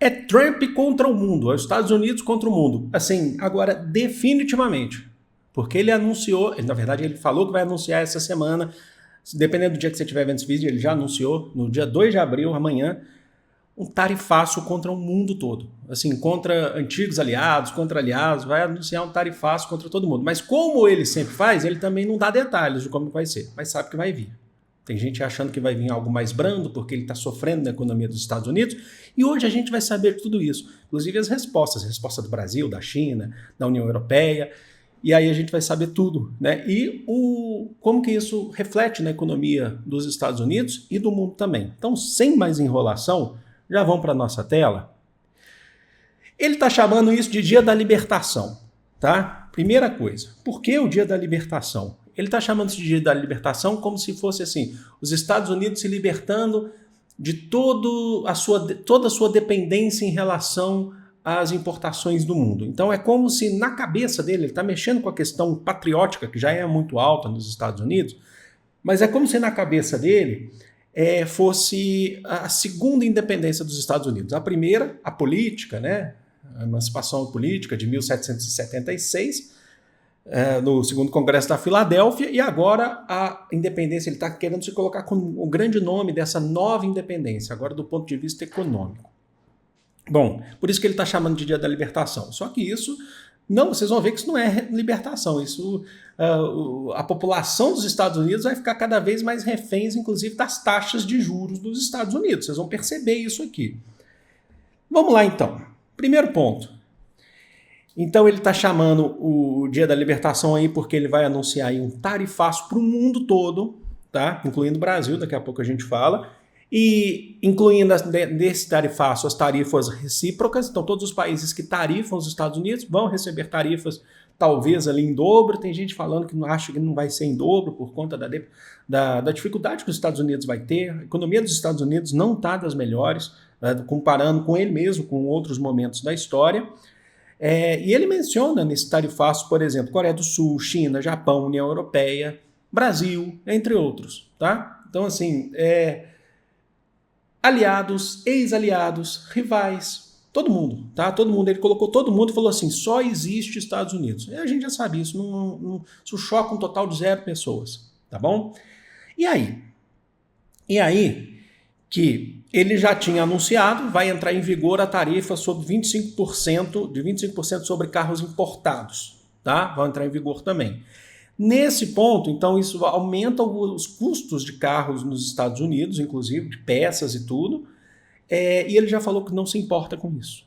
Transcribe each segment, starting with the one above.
É Trump contra o mundo, é os Estados Unidos contra o mundo. Assim, agora, definitivamente. Porque ele anunciou, na verdade, ele falou que vai anunciar essa semana, dependendo do dia que você estiver vendo esse vídeo, ele já anunciou, no dia 2 de abril, amanhã, um tarifaço contra o mundo todo. Assim, contra antigos aliados, contra aliados, vai anunciar um tarifaço contra todo mundo. Mas como ele sempre faz, ele também não dá detalhes de como vai ser, mas sabe que vai vir. Tem gente achando que vai vir algo mais brando, porque ele está sofrendo na economia dos Estados Unidos, e hoje a gente vai saber tudo isso. Inclusive as respostas, resposta do Brasil, da China, da União Europeia, e aí a gente vai saber tudo, né? E como que isso reflete na economia dos Estados Unidos e do mundo também. Então, sem mais enrolação, já vão para a nossa tela. Ele está chamando isso de Dia da Libertação, tá? Primeira coisa, por que o Dia da Libertação? Ele está chamando isso de Dia da Libertação como se fosse assim, os Estados Unidos se libertando de toda a sua dependência em relação às importações do mundo. Então é como se na cabeça dele, ele está mexendo com a questão patriótica, que já é muito alta nos Estados Unidos, mas é como se na cabeça dele fosse a segunda independência dos Estados Unidos. A primeira, a política, né? A emancipação política de 1776, no segundo Congresso da Filadélfia, e agora a independência, ele está querendo se colocar como o grande nome dessa nova independência, agora do ponto de vista econômico. Bom, por isso que ele está chamando de Dia da Libertação. Só que isso, não, vocês vão ver que isso não é libertação, isso, a população dos Estados Unidos vai ficar cada vez mais reféns, inclusive, das taxas de juros dos Estados Unidos. Vocês vão perceber isso aqui. Vamos lá, então. Primeiro ponto. Então ele está chamando o Dia da Libertação aí porque ele vai anunciar aí um tarifaço para o mundo todo, tá? Incluindo o Brasil, daqui a pouco a gente fala, e incluindo desse tarifaço as tarifas recíprocas. Então todos os países que tarifam os Estados Unidos vão receber tarifas talvez ali em dobro. Tem gente falando que não acha que não vai ser em dobro por conta da dificuldade que os Estados Unidos vai ter. A economia dos Estados Unidos não está das melhores, comparando com ele mesmo, com outros momentos da história. E ele menciona nesse tarifaço, por exemplo, Coreia do Sul, China, Japão, União Europeia, Brasil, entre outros, tá? Então, assim, aliados, ex-aliados, rivais, todo mundo, tá? Todo mundo, ele colocou todo mundo e falou assim, só existe Estados Unidos. E a gente já sabe, isso choca um total de 0 pessoas, tá bom? E aí? Que ele já tinha anunciado, vai entrar em vigor a tarifa sobre 25% sobre carros importados, tá? Vai entrar em vigor também. Nesse ponto, então, isso aumenta os custos de carros nos Estados Unidos, inclusive, de peças e tudo, e ele já falou que não se importa com isso,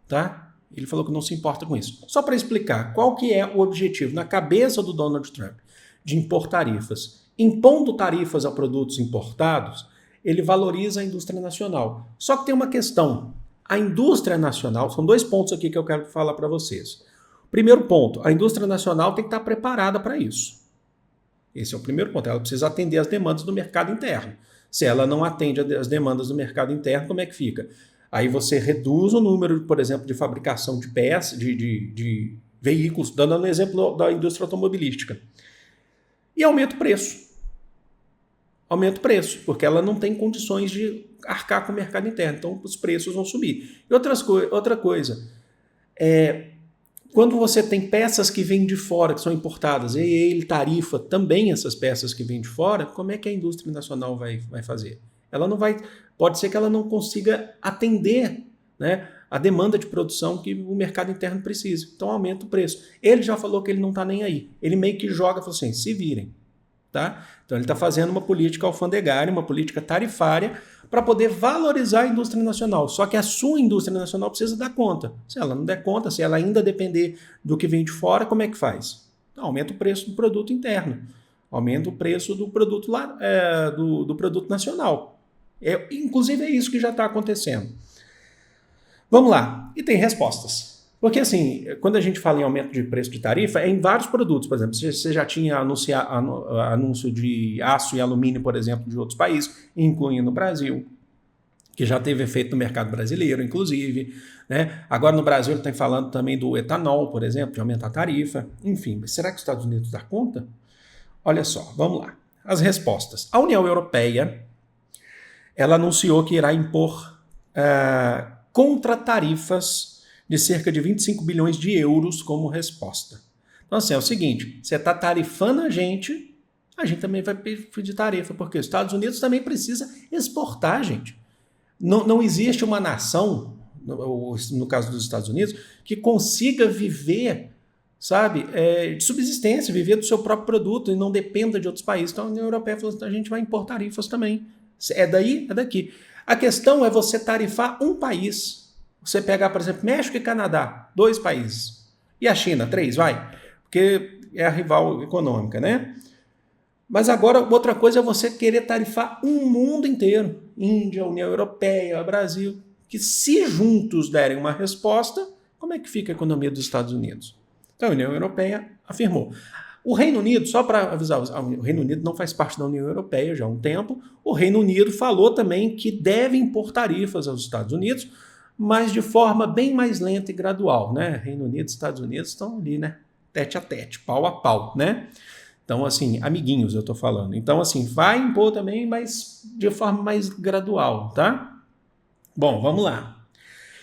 tá? Ele falou que não se importa com isso. Só para explicar, qual que é o objetivo na cabeça do Donald Trump de impor tarifas? Impondo tarifas a produtos importados, ele valoriza a indústria nacional. Só que tem uma questão. A indústria nacional, são 2 pontos aqui que eu quero falar para vocês. Primeiro ponto, a indústria nacional tem que estar preparada para isso. Esse é o primeiro ponto. Ela precisa atender às demandas do mercado interno. Se ela não atende às demandas do mercado interno, como é que fica? Aí você reduz o número, por exemplo, de fabricação de peças, de veículos, dando um exemplo da indústria automobilística. E aumenta o preço. Aumenta o preço, porque ela não tem condições de arcar com o mercado interno, então os preços vão subir. E outra coisa, quando você tem peças que vêm de fora, que são importadas, e ele tarifa também essas peças que vêm de fora, como é que a indústria nacional vai fazer? Ela não vai, pode ser que ela não consiga atender, né, a demanda de produção que o mercado interno precisa, então aumenta o preço. Ele já falou que ele não está nem aí, ele meio que joga, falou assim, se virem. Tá? Então ele está fazendo uma política alfandegária, uma política tarifária para poder valorizar a indústria nacional. Só que a sua indústria nacional precisa dar conta. Se ela não der conta, se ela ainda depender do que vem de fora, como é que faz? Então, aumenta o preço do produto interno, aumenta o preço do produto do produto nacional. Inclusive é isso que já está acontecendo. Vamos lá. E tem respostas. Porque, assim, quando a gente fala em aumento de preço de tarifa, é em vários produtos. Por exemplo, você já tinha anúncio de aço e alumínio, por exemplo, de outros países, incluindo o Brasil, que já teve efeito no mercado brasileiro, inclusive. Né? Agora, no Brasil, ele está falando também do etanol, por exemplo, de aumentar a tarifa. Enfim, mas será que os Estados Unidos dá conta? Olha só, vamos lá. As respostas. A União Europeia, ela anunciou que irá impor contra-tarifas de cerca de 25 bilhões de euros como resposta. Então, assim, é o seguinte, você está tarifando a gente também vai pedir tarifa, porque os Estados Unidos também precisa exportar, gente. Não existe uma nação, no caso dos Estados Unidos, que consiga viver, sabe, de subsistência, viver do seu próprio produto e não dependa de outros países. Então a União Europeia falou assim, a gente vai impor tarifas também. É daí, é daqui. A questão é você tarifar um país. Você pegar, por exemplo, México e Canadá, 2 países. E a China, 3, vai. Porque é a rival econômica, né? Mas agora, outra coisa é você querer tarifar um mundo inteiro. Índia, União Europeia, Brasil. Que se juntos derem uma resposta, como é que fica a economia dos Estados Unidos? Então a União Europeia afirmou. O Reino Unido, só para avisar, o Reino Unido não faz parte da União Europeia já há um tempo. O Reino Unido falou também que deve impor tarifas aos Estados Unidos, mas de forma bem mais lenta e gradual, né? Reino Unido e Estados Unidos estão ali, né? Tete a tete, pau a pau, né? Então, assim, amiguinhos eu estou falando. Então, assim, vai impor também, mas de forma mais gradual, tá? Bom, vamos lá.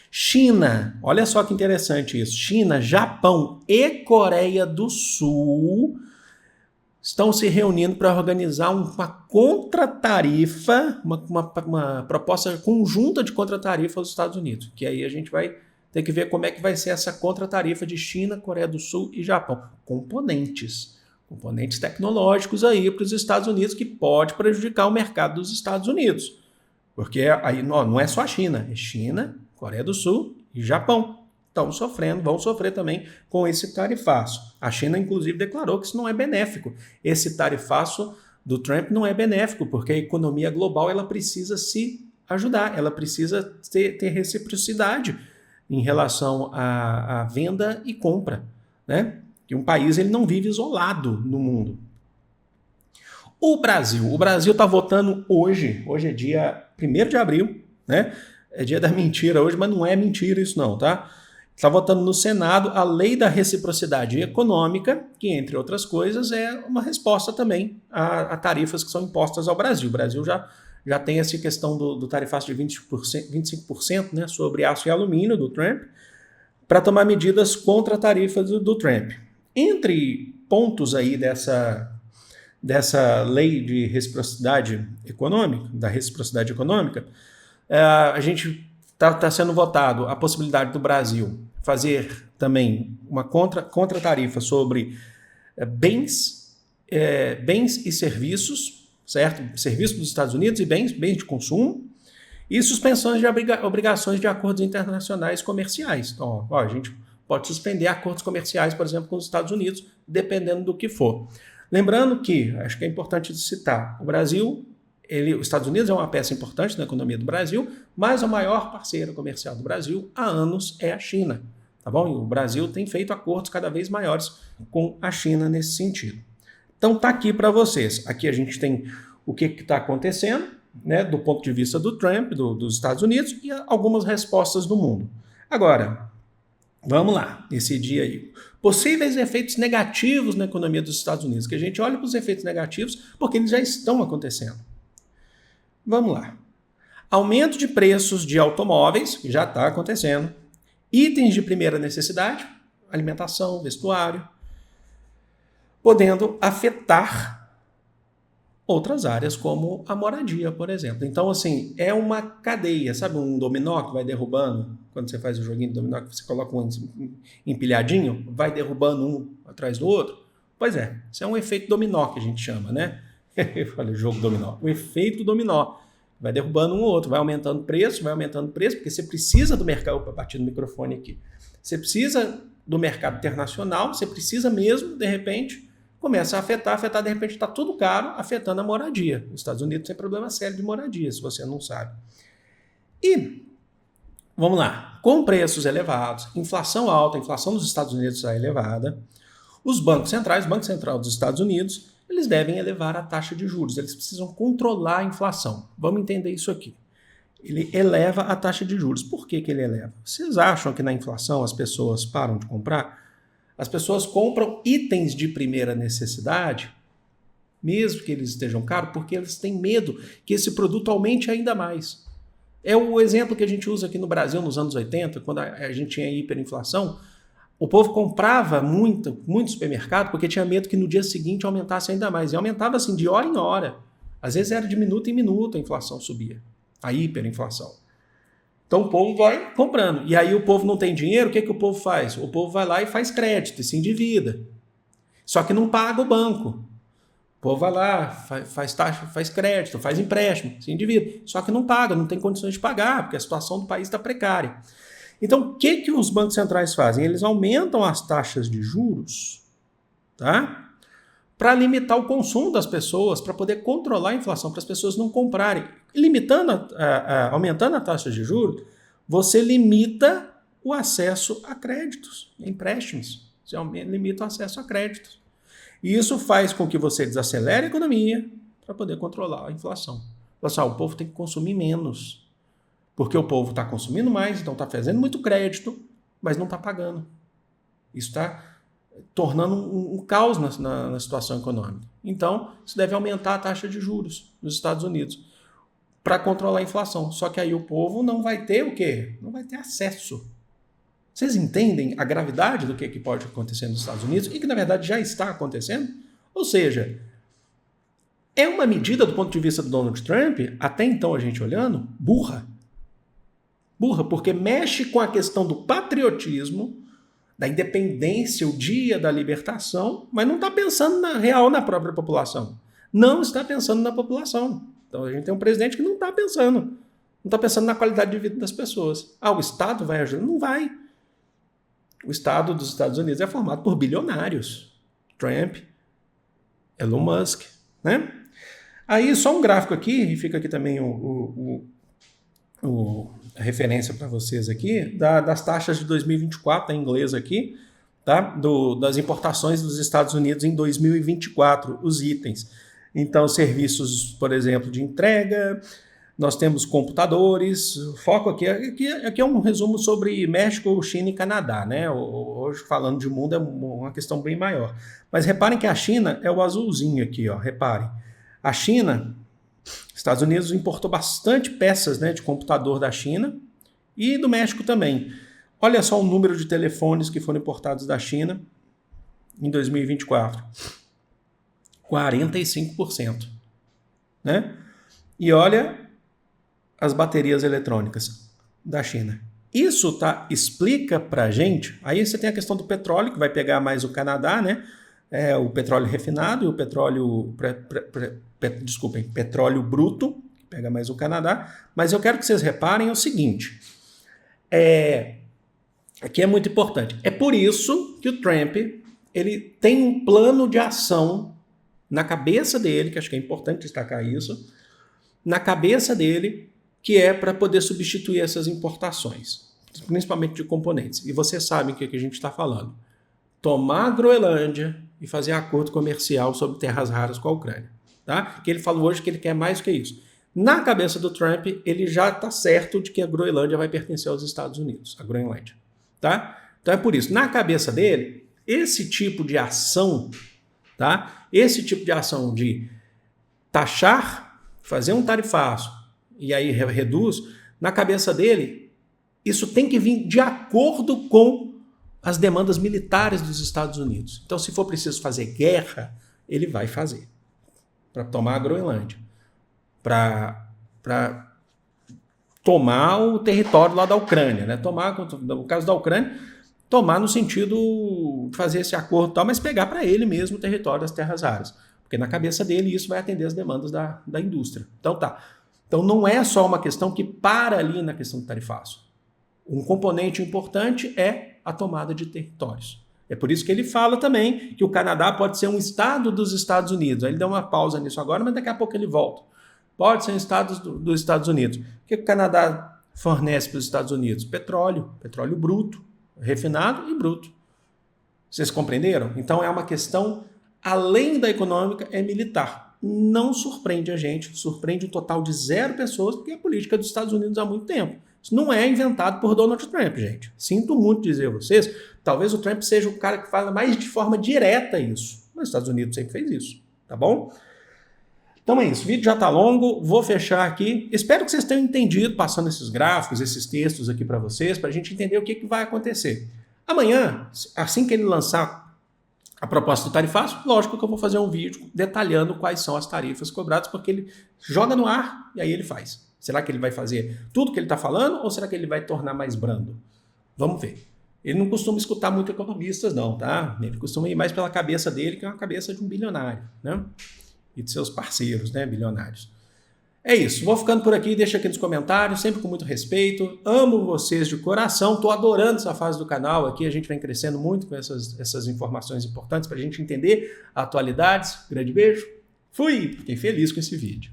China, olha só que interessante isso. China, Japão e Coreia do Sul estão se reunindo para organizar uma contratarifa, uma proposta conjunta de contratarifa aos Estados Unidos. Que aí a gente vai ter que ver como é que vai ser essa contratarifa de China, Coreia do Sul e Japão. Componentes tecnológicos aí para os Estados Unidos que pode prejudicar o mercado dos Estados Unidos. Porque aí não é só a China, é China, Coreia do Sul e Japão. Estão sofrendo, vão sofrer também com esse tarifaço. A China, inclusive, declarou que isso não é benéfico. Esse tarifaço do Trump não é benéfico, porque a economia global ela precisa se ajudar, ela precisa ter reciprocidade em relação à venda e compra, né? Que um país ele não vive isolado no mundo. O Brasil está votando hoje é dia 1º de abril, né? É dia da mentira hoje, mas não é mentira isso não, tá? Está votando no Senado a lei da reciprocidade econômica, que, entre outras coisas, é uma resposta também a tarifas que são impostas ao Brasil. O Brasil já tem essa questão do tarifaço de 25%, né, sobre aço e alumínio do Trump, para tomar medidas contra a tarifa do Trump. Entre pontos aí dessa lei de reciprocidade econômica, a gente está sendo votado a possibilidade do Brasil fazer também uma contra-tarifa sobre bens e serviços, certo? Serviços dos Estados Unidos e bens de consumo, e suspensões de obrigações de acordos internacionais comerciais. Então, a gente pode suspender acordos comerciais, por exemplo, com os Estados Unidos, dependendo do que for. Lembrando que, acho que é importante citar, os Estados Unidos é uma peça importante na economia do Brasil, mas o maior parceiro comercial do Brasil há anos é a China, tá bom? E o Brasil tem feito acordos cada vez maiores com a China nesse sentido. Então tá aqui para vocês. Aqui a gente tem o que está acontecendo, né, do ponto de vista do Trump, dos Estados Unidos, e algumas respostas do mundo. Agora, vamos lá, esse dia aí. Possíveis efeitos negativos na economia dos Estados Unidos, que a gente olha para os efeitos negativos porque eles já estão acontecendo. Vamos lá. Aumento de preços de automóveis, que já está acontecendo. Itens de primeira necessidade, alimentação, vestuário, podendo afetar outras áreas, como a moradia, por exemplo. Então, assim, é uma cadeia, sabe um dominó que vai derrubando? Quando você faz o joguinho de dominó, que você coloca um empilhadinho, vai derrubando um atrás do outro? Pois é, isso é um efeito dominó que a gente chama, né? Eu falei jogo dominó. O efeito dominó. Vai derrubando um ou outro, vai aumentando o preço, porque você precisa do mercado... Opa, bati no microfone aqui. Você precisa do mercado internacional, você precisa mesmo, de repente... começa a afetar, de repente está tudo caro, afetando a moradia. Os Estados Unidos tem problema sério de moradia, se você não sabe. E, vamos lá, com preços elevados, inflação alta, a inflação dos Estados Unidos está elevada, os bancos centrais, o Banco Central dos Estados Unidos, eles devem elevar a taxa de juros, eles precisam controlar a inflação. Vamos entender isso aqui. Ele eleva a taxa de juros. Por que ele eleva? Vocês acham que na inflação as pessoas param de comprar? As pessoas compram itens de primeira necessidade, mesmo que eles estejam caros, porque eles têm medo que esse produto aumente ainda mais. É o exemplo que a gente usa aqui no Brasil nos anos 80, quando a gente tinha hiperinflação. O povo comprava muito supermercado porque tinha medo que no dia seguinte aumentasse ainda mais. E aumentava assim de hora em hora. Às vezes era de minuto em minuto a inflação subia. A hiperinflação. Então o povo vai comprando. E aí o povo não tem dinheiro, o que o povo faz? O povo vai lá e faz crédito e se endivida. Só que não paga o banco. O povo vai lá, faz taxa, faz crédito, faz empréstimo, se endivida. Só que não paga, não tem condições de pagar, porque a situação do país está precária. Então, o que os bancos centrais fazem? Eles aumentam as taxas de juros, tá? Para limitar o consumo das pessoas, para poder controlar a inflação, para as pessoas não comprarem. Aumentando a taxa de juros, você limita o acesso a créditos, empréstimos. Você limita o acesso a créditos. E isso faz com que você desacelere a economia para poder controlar a inflação. O povo tem que consumir menos. Porque o povo está consumindo mais, então está fazendo muito crédito, mas não está pagando. Isso está tornando um caos na situação econômica. Então, se deve aumentar a taxa de juros nos Estados Unidos para controlar a inflação. Só que aí o povo não vai ter o quê? Não vai ter acesso. Vocês entendem a gravidade do que pode acontecer nos Estados Unidos e que, na verdade, já está acontecendo? Ou seja, é uma medida, do ponto de vista do Donald Trump, até então a gente olhando, burra, porque mexe com a questão do patriotismo, da independência, o dia da libertação, mas não está pensando na própria população. Não está pensando na população. Então a gente tem um presidente que não está pensando. Não está pensando na qualidade de vida das pessoas. O Estado vai ajudar? Não vai. O Estado dos Estados Unidos é formado por bilionários. Trump, Elon Musk, né? Aí só um gráfico aqui, e fica aqui também a referência para vocês aqui, das taxas de 2024, em inglês aqui, tá? Das importações dos Estados Unidos em 2024, os itens. Então, serviços, por exemplo, de entrega, nós temos computadores, o foco aqui é um resumo sobre México, China e Canadá, né? Hoje, falando de mundo, é uma questão bem maior. Mas reparem que a China é o azulzinho aqui, ó, reparem. A China... Estados Unidos importou bastante peças, né, de computador da China e do México também. Olha só o número de telefones que foram importados da China em 2024. 45%. Né? E olha as baterias eletrônicas da China. Isso explica para a gente... Aí você tem a questão do petróleo, que vai pegar mais o Canadá, né? O petróleo refinado e o petróleo... petróleo bruto, que pega mais o Canadá, mas eu quero que vocês reparem o seguinte, aqui é muito importante, é por isso que o Trump ele tem um plano de ação na cabeça dele, que acho que é importante destacar isso, na cabeça dele, que é para poder substituir essas importações, principalmente de componentes. E vocês sabem o que a gente está falando. Tomar a Groenlândia e fazer acordo comercial sobre terras raras com a Ucrânia. Tá? Que ele falou hoje que ele quer mais do que isso. Na cabeça do Trump, ele já está certo de que a Groenlândia vai pertencer aos Estados Unidos, a Groenlândia. Tá? Então é por isso, na cabeça dele, esse tipo de ação, tá? Esse tipo de ação de taxar, fazer um tarifaço e aí reduz, na cabeça dele, isso tem que vir de acordo com as demandas militares dos Estados Unidos. Então, se for preciso fazer guerra, ele vai fazer. Para tomar a Groenlândia, para tomar o território lá da Ucrânia, né? Tomar, no caso da Ucrânia, tomar no sentido de fazer esse acordo e tal, mas pegar para ele mesmo o território das terras raras, porque na cabeça dele isso vai atender as demandas da indústria. Então tá. Então não é só uma questão que para ali na questão do tarifaço. Um componente importante é a tomada de territórios. É por isso que ele fala também que o Canadá pode ser um estado dos Estados Unidos. Aí ele deu uma pausa nisso agora, mas daqui a pouco ele volta. Pode ser um estado dos Estados Unidos. O que o Canadá fornece para os Estados Unidos? Petróleo bruto, refinado e bruto. Vocês compreenderam? Então é uma questão, além da econômica, é militar. Não surpreende a gente, surpreende um total de 0 pessoas, porque é a política dos Estados Unidos há muito tempo. Isso não é inventado por Donald Trump, gente. Sinto muito dizer a vocês, talvez o Trump seja o cara que fala mais de forma direta isso. Mas os Estados Unidos sempre fez isso, tá bom? Então é isso, o vídeo já está longo, vou fechar aqui. Espero que vocês tenham entendido, passando esses gráficos, esses textos aqui para vocês, para a gente entender o que vai acontecer. Amanhã, assim que ele lançar a proposta do tarifaço, lógico que eu vou fazer um vídeo detalhando quais são as tarifas cobradas, porque ele joga no ar e aí ele faz. Será que ele vai fazer tudo que ele está falando ou será que ele vai tornar mais brando? Vamos ver. Ele não costuma escutar muito economistas não, tá? Ele costuma ir mais pela cabeça dele, que é uma cabeça de um bilionário, né? E de seus parceiros, né, bilionários. É isso, vou ficando por aqui, deixa aqui nos comentários, sempre com muito respeito, amo vocês de coração, tô adorando essa fase do canal aqui, a gente vem crescendo muito com essas informações importantes para a gente entender atualidades. Grande beijo, fui, fiquei feliz com esse vídeo.